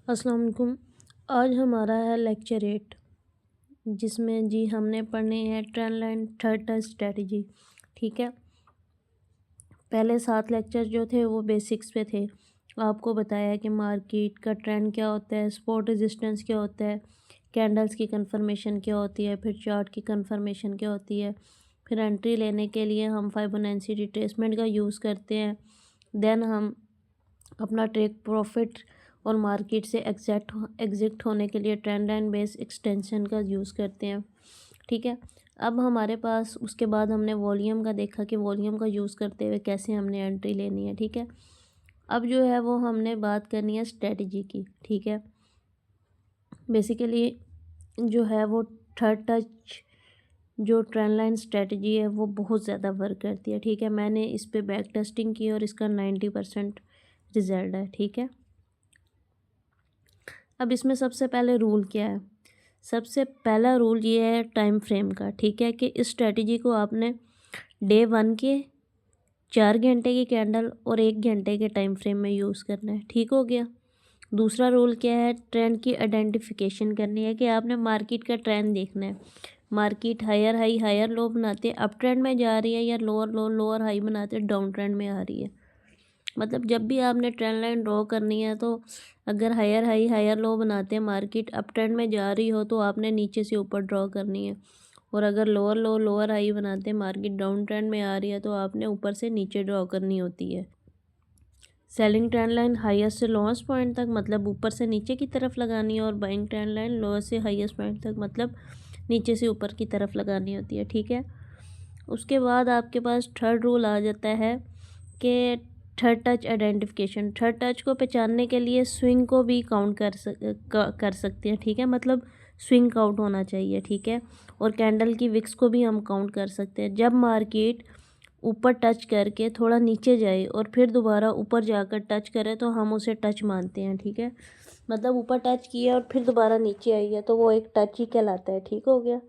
अस्सलाम वालेकुम। आज हमारा है लेक्चर 8, जिसमें जी हमने पढ़नी है trend line third type strategy. ठीक है, पहले 7 लेक्चर जो थे वो बेसिक्स पे थे। आपको बताया कि मार्केट का ट्रेंड क्या होता है, सपोर्ट रेजिस्टेंस क्या होता है, कैंडल्स की कंफर्मेशन क्या होती है, फिर चार्ट की कंफर्मेशन क्या होती है, फिर एंट्री लेने के लिए हम फिबोनाची रिट्रेसमेंट का यूज़ करते हैं। देन हम अपना टेक प्रॉफिट और मार्केट से एग्जिट होने के लिए ट्रेंड लाइन बेस एक्सटेंशन का यूज़ करते हैं। ठीक है, अब हमारे पास उसके बाद हमने वॉल्यूम का देखा कि वॉल्यूम का यूज़ करते हुए कैसे हमने एंट्री लेनी है। ठीक है, अब जो है वो हमने बात करनी है स्ट्रेटजी की। ठीक है, बेसिकली जो है वो थर्ड टच जो ट्रेंड लाइन स्ट्रेटजी है वो बहुत ज़्यादा वर्क करती है। ठीक है, मैंने इस पे बैक टेस्टिंग की और इसका 90% रिजल्ट है। ठीक है, अब इसमें सबसे पहले रूल क्या है? सबसे पहला रूल ये है टाइम फ्रेम का। ठीक है, कि इस स्ट्रेटजी को आपने डे 1 के 4 घंटे की कैंडल और 1 घंटे के टाइम फ्रेम में यूज़ करना है। ठीक हो गया। दूसरा रूल क्या है? ट्रेंड की आइडेंटिफिकेशन करनी है कि आपने मार्केट का ट्रेंड देखना है। Market higher high higher low बनाते अप ट्रेंड में जा रही है या लोअर लो लोअर हाई बनाते डाउन ट्रेंड में आ रही है। मतलब जब भी आपने ट्रेंड लाइन ड्रॉ करनी है तो अगर हायर हाई हायर लो बनाते हैं, मार्केट अप ट्रेंड में जा रही हो तो आपने नीचे से ऊपर ड्रॉ करनी है, और अगर लोअर लो लोअर हाई बनाते हैं, मार्केट डाउन ट्रेंड में आ रही है तो आपने ऊपर से नीचे ड्रॉ करनी होती है। सेलिंग ट्रेंड लाइन हाईएस्ट से लोएस्ट पॉइंट तक मतलब ऊपर से नीचे की तरफ लगानी है, और बाइंग ट्रेंड लाइन लोएस्ट से हाईएस्ट पॉइंट तक मतलब नीचे से ऊपर की तरफ लगानी होती है। ठीक है, उसके बाद आपके पास थर्ड रूल आ जाता है कि third touch identification. Third touch को पहचानने के लिए स्विंग को भी काउंट कर सकते हैं। ठीक है, मतलब स्विंग काउंट होना चाहिए। ठीक है, और कैंडल की विक्स को भी हम काउंट कर सकते हैं। जब मार्केट ऊपर टच करके थोड़ा नीचे जाए और फिर दोबारा ऊपर जाकर टच करे तो हम उसे टच मानते हैं। ठीक है, मतलब ऊपर टच किया और फिर दोबारा नीचे आई है तो वो एक टच ही कहलाता है। ठीक हो गया।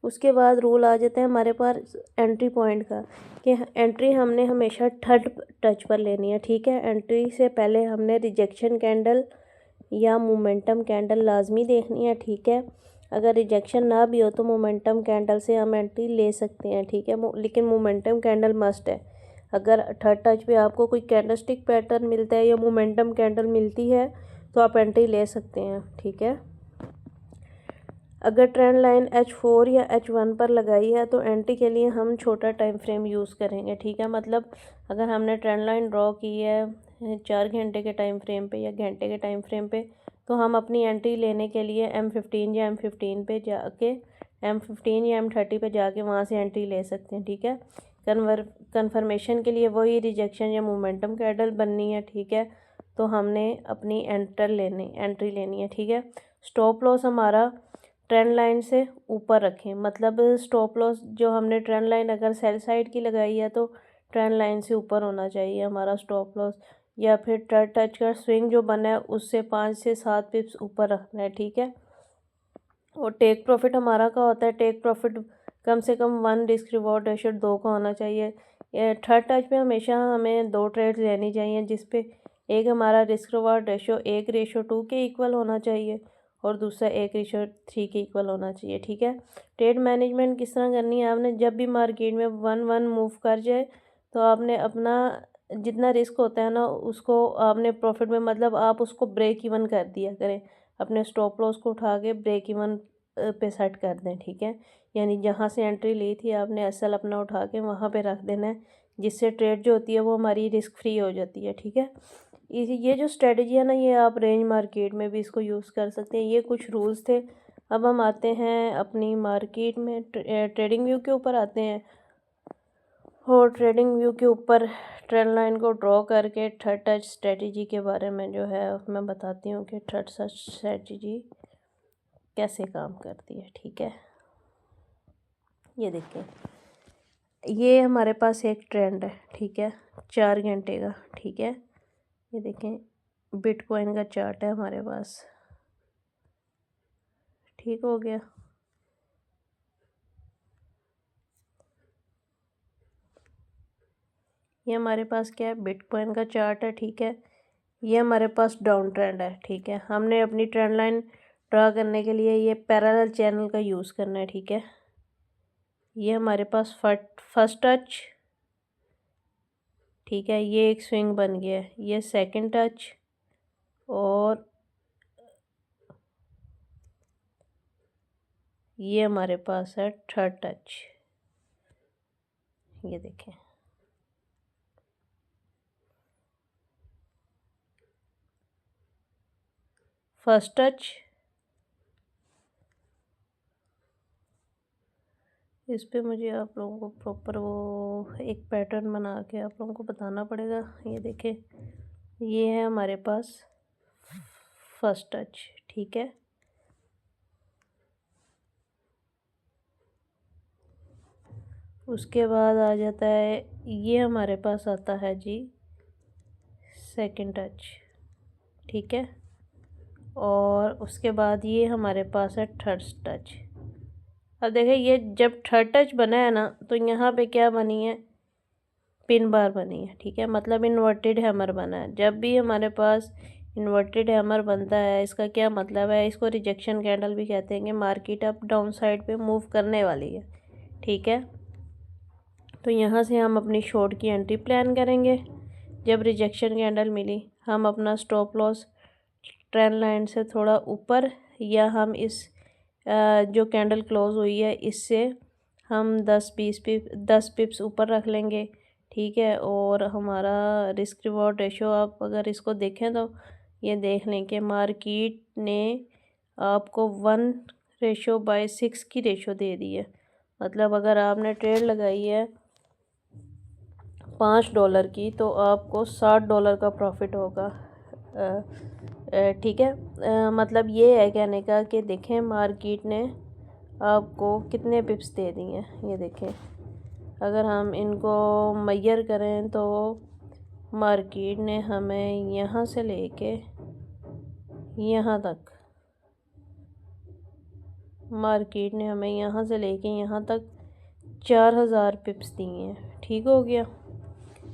उसके बाद रूल आ जाता है हमारे पास एंट्री पॉइंट का, कि एंट्री हमने हमेशा थर्ड टच पर लेनी है। ठीक है, एंट्री से पहले हमने रिजेक्शन कैंडल या मोमेंटम कैंडल लाजमी देखनी है। ठीक है, अगर रिजेक्शन ना भी हो तो मोमेंटम कैंडल से हम एंट्री ले सकते हैं। ठीक है, लेकिन मोमेंटम कैंडल मस्ट है। अगर थर्ड टच पे आपको कोई कैंडलस्टिक पैटर्न मिलता है या मोमेंटम कैंडल मिलती है तो आप एंट्री ले सकते हैं। ठीक है, अगर ट्रेंड लाइन H4 या H1 पर लगाई है तो एंट्री के लिए हम छोटा टाइम फ्रेम यूज़ करेंगे। ठीक है, मतलब अगर हमने ट्रेंड लाइन ड्रॉ की है 4 घंटे के टाइम फ्रेम पे या घंटे के टाइम फ्रेम पे, तो हम अपनी एंट्री लेने के लिए M15 या M15 पे जाके M15 या M30 पे जाके वहाँ से एंट्री ले सकते हैं। ठीक है, कन्फर्मेशन के लिए वही रिजेक्शन या मोमेंटम कैंडल बननी है। ठीक है, तो हमने अपनी एंट्री लेनी है। ठीक है, स्टॉप लॉस हमारा ट्रेंड लाइन से ऊपर रखें, मतलब स्टॉप लॉस जो हमने ट्रेंड लाइन अगर सेल साइड की लगाई है तो ट्रेंड लाइन से ऊपर होना चाहिए हमारा स्टॉप लॉस, या फिर थर्ड टच का स्विंग जो बना है उससे 5 से 7 पिप्स ऊपर रखना है। ठीक है, और टेक प्रॉफिट हमारा का होता है, टेक प्रॉफिट कम से कम 1 रिस्क रिवॉर्ड रेशो 2 का होना चाहिए। थर्ड टच पे हमेशा हमें 2 ट्रेड्स लेनी चाहिए, जिसपे एक हमारा रिस्क रिवॉर्ड रेशो 1:2 के इक्वल होना चाहिए और दूसरा 1:3 के इक्वल होना चाहिए। ठीक है, ट्रेड मैनेजमेंट किस तरह करनी है? आपने जब भी मार्केट में 1-1 मूव कर जाए तो आपने अपना जितना रिस्क होता है ना उसको आपने प्रॉफिट में, मतलब आप उसको ब्रेक इवन कर दिया करें, अपने स्टॉप लॉस को उठा के ब्रेक इवन पे सेट कर दें। ठीक है, यानी जहाँ से एंट्री ली थी आपने एसएल अपना उठा के वहाँ पे रख देना है, जिससे ट्रेड जो होती है वो हमारी रिस्क फ्री हो जाती है। ठीक है, ये जो स्ट्रेटजी है ना ये आप रेंज मार्केट में भी इसको यूज़ कर सकते हैं। ये कुछ रूल्स थे। अब हम आते हैं अपनी मार्केट में ट्रेडिंग व्यू के ऊपर आते हैं, और ट्रेडिंग व्यू के ऊपर ट्रेंड लाइन को ड्रॉ करके थर्ड टच स्ट्रेटजी के बारे में जो है मैं बताती हूँ कि थर्ड टच स्ट्रेटजी कैसे काम करती है। ठीक है, ये देखें, ये हमारे पास एक ट्रेंड है। ठीक है, 4 घंटे का। ठीक है, ये देखें बिटकॉइन का चार्ट है हमारे पास। ठीक हो गया। ये हमारे पास क्या है? बिटकॉइन का चार्ट है। ठीक है, ये हमारे पास डाउन ट्रेंड है, ठीक है। हमने अपनी ट्रेंड लाइन ड्रा करने के लिए ये पैरेलल चैनल का यूज़ करना है, ठीक है। ये हमारे पास फर्स्ट टच, ठीक है, ये एक स्विंग बन गया है। ये सेकंड टच और ये हमारे पास है थर्ड टच। ये देखें, फर्स्ट टच, इस पे मुझे आप लोगों को प्रॉपर वो एक पैटर्न बना के आप लोगों को बताना पड़ेगा। ये देखें, ये है हमारे पास फर्स्ट टच, ठीक है। उसके बाद आ जाता है, ये हमारे पास आता है जी सेकंड टच, ठीक है। और उसके बाद ये हमारे पास है थर्ड टच। अब देखें, ये जब थर्ड टच बना है ना, तो यहाँ पे क्या बनी है, पिन बार बनी है, ठीक है। मतलब इन्वर्टेड हैमर बना है। जब भी हमारे पास इन्वर्टेड हैमर बनता है, इसका क्या मतलब है, इसको रिजेक्शन कैंडल भी कहते हैं कि मार्केट अप डाउन साइड पे मूव करने वाली है, ठीक है। तो यहाँ से हम अपनी शॉर्ट की एंट्री प्लान करेंगे। जब रिजेक्शन कैंडल मिली, हम अपना स्टॉप लॉस ट्रेंड लाइन से थोड़ा ऊपर, या हम इस जो कैंडल क्लोज हुई है इससे हम 10 पिप्स ऊपर रख लेंगे, ठीक है। और हमारा रिस्क रिवॉर्ड रेशो, आप अगर इसको देखें तो ये देख लें कि मार्केट ने आपको 1:6 की रेशो दे दी है। मतलब अगर आपने ट्रेड लगाई है $5 की, तो आपको $60 का प्रॉफिट होगा, ठीक है। मतलब ये है कहने का कि देखें मार्केट ने आपको कितने पिप्स दे दी हैं। ये देखें, अगर हम इनको मेजर करें तो मार्केट ने हमें यहाँ से लेके यहाँ तक, मार्केट ने हमें यहाँ से लेके यहाँ तक 4000 पिप्स दिए हैं, ठीक हो गया।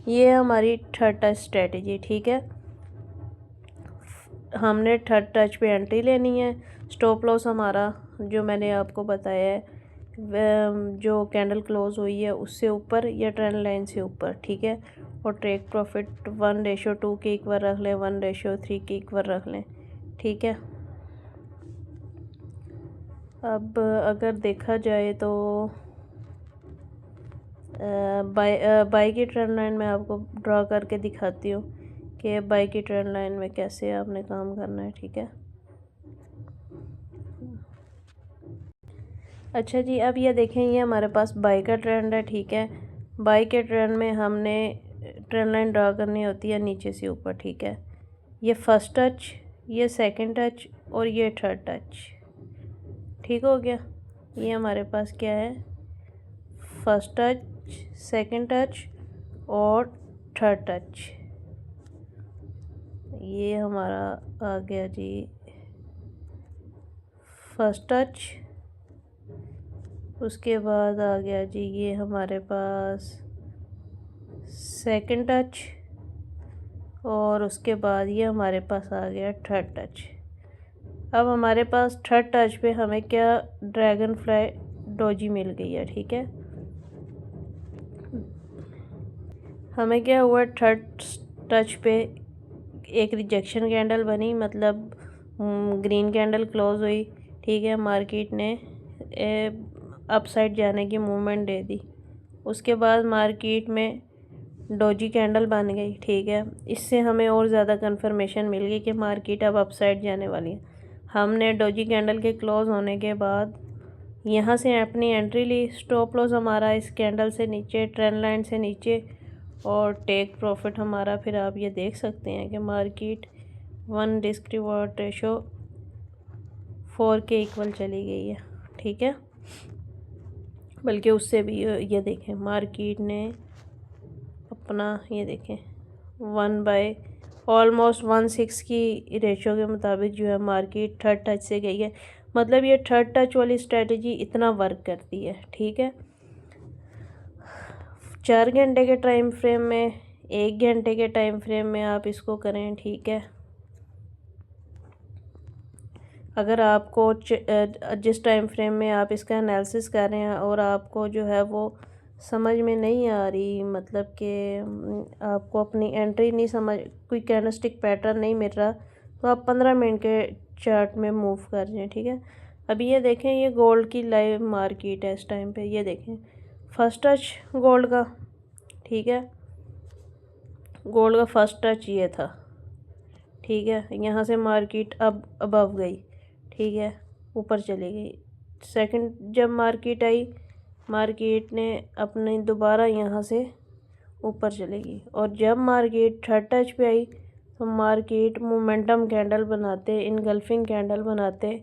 ये हमारी थर्ड टच स्ट्रेटजी, ठीक है। हमने थर्ड टच पे एंट्री लेनी है। स्टॉप लॉस हमारा जो मैंने आपको बताया है, जो कैंडल क्लोज हुई है उससे ऊपर या ट्रेंड लाइन से ऊपर, ठीक है। और टेक प्रॉफिट 1:2 के इक्वल रख लें, 1:3 के इक्वल रख लें, ठीक है। अब अगर देखा जाए तो बाई की ट्रेंड लाइन में आपको ड्रा करके दिखाती हूँ कि बाई की ट्रेंड लाइन में कैसे आपने काम करना है, ठीक है। अच्छा जी, अब ये देखें, ये हमारे पास बाई का ट्रेंड है, ठीक है। बाई के ट्रेंड में हमने ट्रेंड लाइन ड्रा करनी होती है नीचे से ऊपर, ठीक है। ये फर्स्ट टच, ये सेकंड टच और ये थर्ड टच, ठीक हो गया। ये हमारे पास क्या है, फर्स्ट टच, सेकंड टच और थर्ड टच। ये हमारा आ गया जी फर्स्ट टच। उसके बाद आ गया जी ये हमारे पास सेकंड टच। और उसके बाद ये हमारे पास आ गया थर्ड टच। अब हमारे पास थर्ड टच पे हमें क्या, ड्रैगन फ्लाई डोजी मिल गई है, ठीक है। हमें क्या हुआ, थर्ड टच पे एक रिजेक्शन कैंडल बनी, मतलब ग्रीन कैंडल क्लोज हुई, ठीक है। मार्केट ने अपसाइड जाने की मूवमेंट दे दी। उसके बाद मार्केट में डोजी कैंडल बन गई, ठीक है। इससे हमें और ज़्यादा कंफर्मेशन मिल गई कि मार्केट अब अपसाइड जाने वाली है। हमने डोजी कैंडल के क्लोज होने के बाद यहाँ से अपनी एंट्री ली। स्टॉप लॉस हमारा इस कैंडल से नीचे, ट्रेंड लाइन से नीचे, और टेक प्रॉफिट हमारा, फिर आप ये देख सकते हैं कि मार्केट 1 रिस्क रिवॉर्ड रेशो 4 के इक्वल चली गई है, ठीक है। बल्कि उससे भी, ये देखें मार्केट ने अपना, ये देखें 1/16 की रेशो के मुताबिक जो है मार्केट थर्ड टच से गई है। मतलब ये थर्ड टच वाली स्ट्रेटजी इतना वर्क करती है, ठीक है। 4 घंटे के टाइम फ्रेम में 1 घंटे के टाइम फ्रेम में आप इसको करें, ठीक है। अगर आपको जिस टाइम फ्रेम में आप इसका एनालिसिस कर रहे हैं और आपको जो है वो समझ में नहीं आ रही, मतलब कि आपको अपनी एंट्री नहीं समझ, कोई कैंडलस्टिक पैटर्न नहीं मिल रहा, तो आप 15 मिनट के चार्ट में मूव कर जाएं, ठीक है। अभी ये देखें, ये गोल्ड की लाइव मार्केट है इस टाइम पे। ये देखें फर्स्ट टच गोल्ड का, ठीक है, गोल्ड का फर्स्ट टच ये था, ठीक है। यहाँ से मार्केट अब अबव गई, ठीक है, ऊपर चली गई। सेकंड जब मार्केट आई, मार्केट ने अपने दोबारा यहाँ से ऊपर चलेगी। और जब मार्केट थर्ड टच पे आई तो मार्केट मोमेंटम कैंडल बनाते, इनगल्फिंग कैंडल बनाते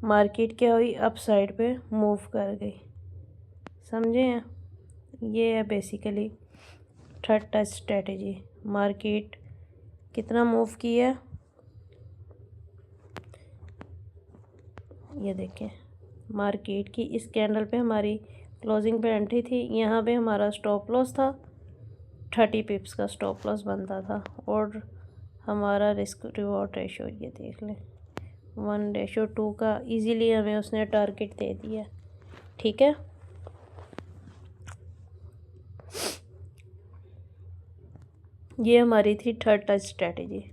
मार्केट क्या हुई, अप साइड पे मूव कर गई। समझे हैं? ये है basically third touch strategy. Market कितना मूव किया, ये देखें, मार्केट की इस कैंडल पे हमारी क्लोजिंग पे एंट्री थी, यहाँ पे हमारा स्टॉप लॉस था, 30 पिप्स का स्टॉप लॉस बनता था। और हमारा रिस्क रिवॉर्ड रेशो ये देख लें, 1:2 का इजीली हमें उसने टारगेट दे दिया, ठीक है। ये हमारी थी थर्ड टच स्ट्रेटजी।